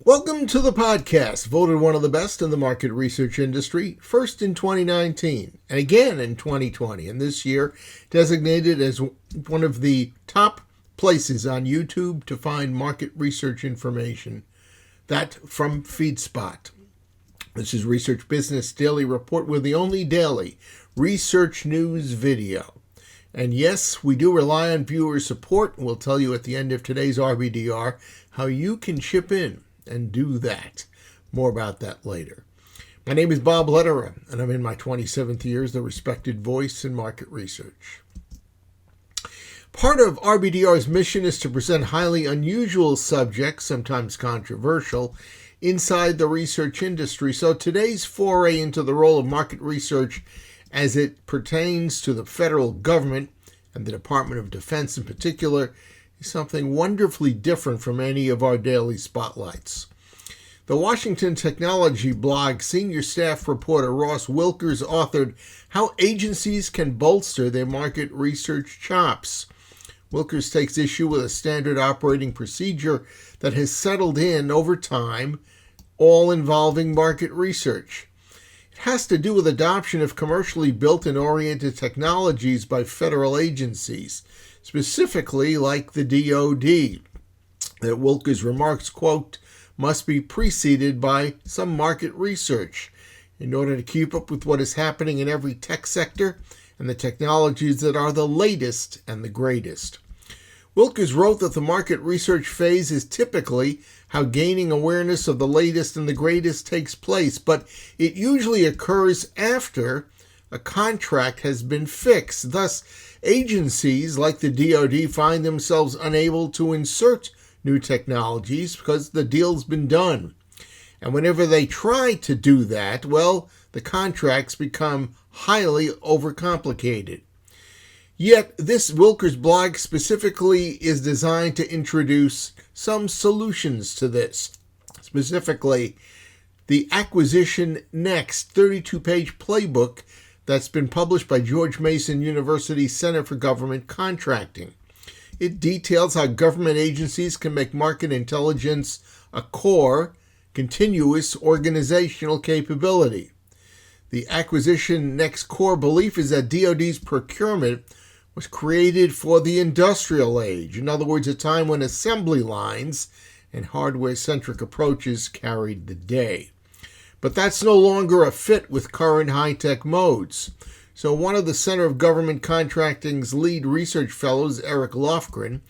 Welcome to the podcast, voted one of the best in the market research industry, first in 2019 and again in 2020, and this year designated as one of the top places on YouTube to find market research information, that from FeedSpot. This is Research Business Daily Report. We're the only daily research news video. And yes, we do rely on viewer support. We'll tell you at the end of today's RBDR how you can chip in and do that. More about that later. My name is Bob Lederer, and I'm in my 27th year as the respected voice in market research. Part of RBDR's mission is to present highly unusual subjects, sometimes controversial, inside the research industry. So today's foray into the role of market research as it pertains to the federal government and the Department of Defense in particular is something wonderfully different from any of our daily spotlights. The Washington technology blog senior staff reporter Ross Wilkers authored How Agencies Can Bolster Their Market Research Chops. Wilkers takes issue with a standard operating procedure that has settled in over time, all involving market research. It has to do with adoption of commercially built and oriented technologies by federal agencies, specifically like the DoD, that Wilkers remarks, quote, must be preceded by some market research in order to keep up with what is happening in every tech sector and the technologies that are the latest and the greatest. Wilkers wrote that the market research phase is typically how gaining awareness of the latest and the greatest takes place, but it usually occurs after a contract has been fixed. Thus, agencies like the DoD find themselves unable to insert new technologies because the deal's been done. And whenever they try to do that, well, the contracts become highly overcomplicated. Yet, this Wilkers blog specifically is designed to introduce some solutions to this. Specifically, the Acquisition Next 32-page playbook that's been published by George Mason University Center for Government Contracting. It details how government agencies can make market intelligence a core, continuous organizational capability. The Acquisition Next core belief is that DoD's procurement was created for the industrial age, in other words, a time when assembly lines and hardware-centric approaches carried the day. But that's no longer a fit with current high-tech modes. So one of the Center of Government Contracting's lead research fellows, Eric Lofgren,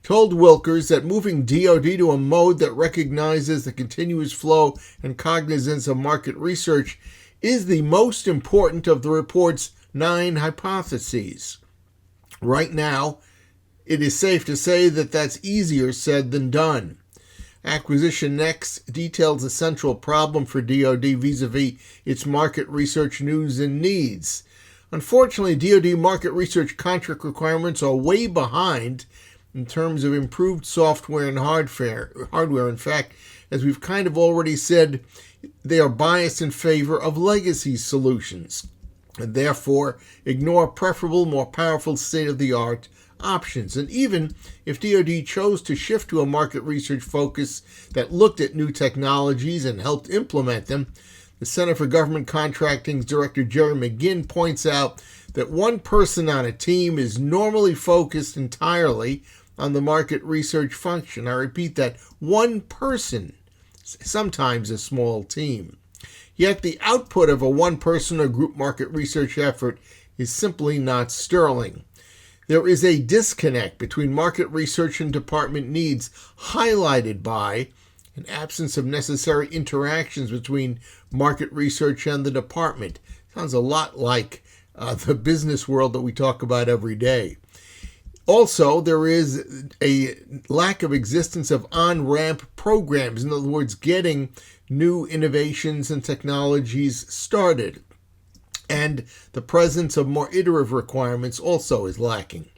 told Wilkers that moving DoD to a mode that recognizes the continuous flow and cognizance of market research is the most important of the report's 9 hypotheses. Right now, it is safe to say that that's easier said than done. Acquisition Next details the central problem for DoD vis-a-vis its market research news and needs. Unfortunately, DoD market research contract requirements are way behind in terms of improved software and hardware. In fact, as we've kind of already said, they are biased in favor of legacy solutions and therefore ignore preferable, more powerful state-of-the-art options. And even if DoD chose to shift to a market research focus that looked at new technologies and helped implement them, the Center for Government Contracting's Director Jerry McGinn points out that one person on a team is normally focused entirely on the market research function. I repeat that, one person, sometimes a small team. Yet the output of a one-person or group market research effort is simply not sterling. There is a disconnect between market research and department needs, highlighted by an absence of necessary interactions between market research and the department. Sounds a lot like the business world that we talk about every day. Also, there is a lack of existence of on-ramp programs, in other words, getting new innovations and technologies started. And the presence of more iterative requirements also is lacking.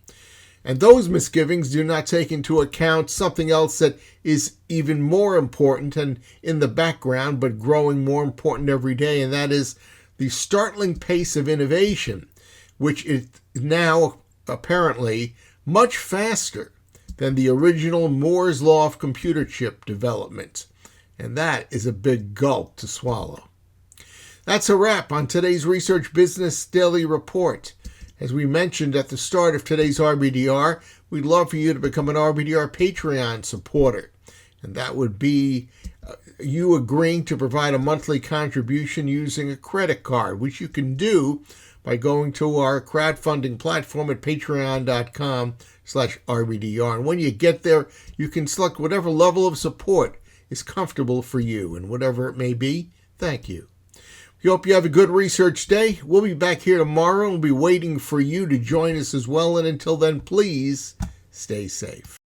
And those misgivings do not take into account something else that is even more important and in the background, but growing more important every day, and that is the startling pace of innovation, which is now apparently much faster than the original Moore's Law of computer chip development. And that is a big gulp to swallow. That's a wrap on today's Research Business Daily Report. As we mentioned at the start of today's RBDR, we'd love for you to become an RBDR Patreon supporter. And that would be you agreeing to provide a monthly contribution using a credit card, which you can do by going to our crowdfunding platform at patreon.com/RBDR. And when you get there, you can select whatever level of support is comfortable for you, and whatever it may be, thank you. We hope you have a good research day. We'll be back here tomorrow and we'll be waiting for you to join us as well. And until then, please stay safe.